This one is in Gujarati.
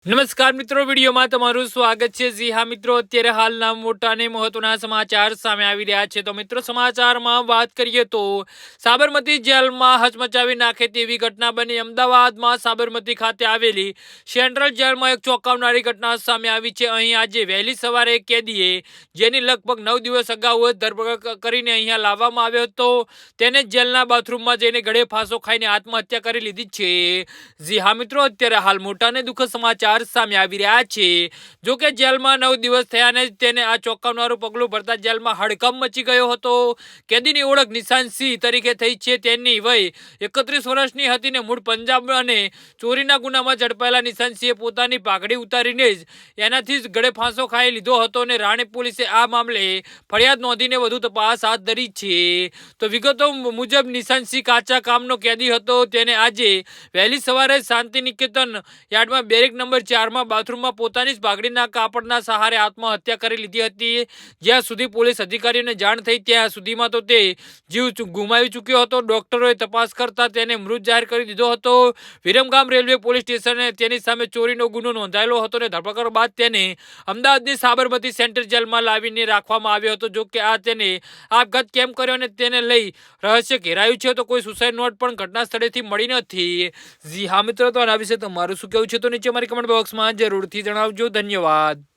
નમસ્કાર મિત્રો, વિડીયોમાં તમારું સ્વાગત છે। જી હા મિત્રો, અત્યારે હાલના મોટા અને મહત્વના સમાચાર સામે આવી રહ્યા છે। તો મિત્રો, સમાચારમાં વાત કરીએ તો સાબરમતી જેલમાં હચમચાવી નાખે તેવી ઘટના બની। અમદાવાદમાં સાબરમતી ખાતે આવેલી સેન્ટ્રલ જેલમાં એક ચોંકાવનારી ઘટના સામે આવી છે। અહીં આજે વહેલી સવારે એક કેદીએ, જેની લગભગ 9 દિવસ અગાઉ જ ધરપકડ કરીને અહીંયા લાવવામાં આવ્યો હતો, તેને જેલના બાથરૂમમાં જઈને ગળે ફાંસો ખાઈને આત્મહત્યા કરી લીધી છે। જી હા મિત્રો, અત્યારે હાલ મોટા અને દુઃખદ સમાચાર સામે આવી રહ્યા છે। જો કે જેલમાં 9 દિવસ થયા ને તેને આ ચોંકાવનારું પગલું ભરતા જેલમાં હડકંપ મચી ગયો હતો। કેદીની ઓળખ નિશાન સિંહ તરીકે થઈ છે। તેની વય 31 વર્ષની હતી ને મૂળ પંજાબ અને ચોરીના ગુનામાં ઝડપાયેલા નિશાન સિંહે પોતાની પાઘડી ઉતારીને જ એનાથી જ ગળે ફાંસો ખાઈ લીધો હતો અને રાણે પોલીસે આ મામલે ફરિયાદ નોંધીને વધુ તપાસ હાથ ધરી છે। તો વિગતો મુજબ નિશાન સિંહ કાચા કામનો કેદી હતો। તેને આજે વહેલી સવારે શાંતિ નિકેતન યાર્ડમાં બેરેક નંબર 4માં બાથરૂમમાં પોતાની જ પાઘડીના કાપડના સહારે આત્મહત્યા કરી લીધી હતી। જ્યાં સુધી પોલીસ અધિકારીઓને જાણ થઈ ત્યાં સુધીમાં તો તે જીવ ગુમાવી ચૂક્યો હતો। ડોક્ટરોએ તપાસ કરતા તેને મૃત જાહેર કરી દીધો હતો। વિરમગામ રેલવે પોલીસ સ્ટેશને તેની સામે ચોરીનો ગુનો નોંધાયેલો હતો અને ધરપકડ બાદ તેને અમદાવાદની સાબરમતી સેન્ટ્રલ જેલમાં લાવીને રાખવામાં આવ્યો હતો। જો કે આ તેને આપઘાત કેમ કર્યો અને તેને લઈ રહસ્ય ઘેરાયું છે। તો કોઈ સુસાઇડ નોટ પણ ઘટના સ્થળેથી મળી નથી। જી હા મિત્રો, તો આના વિશે તમારું શું કહેવું છે તો નીચે મારી કમેન્ટ બોક્સમાં જરૂરથી જણાવજો। ધન્યવાદ।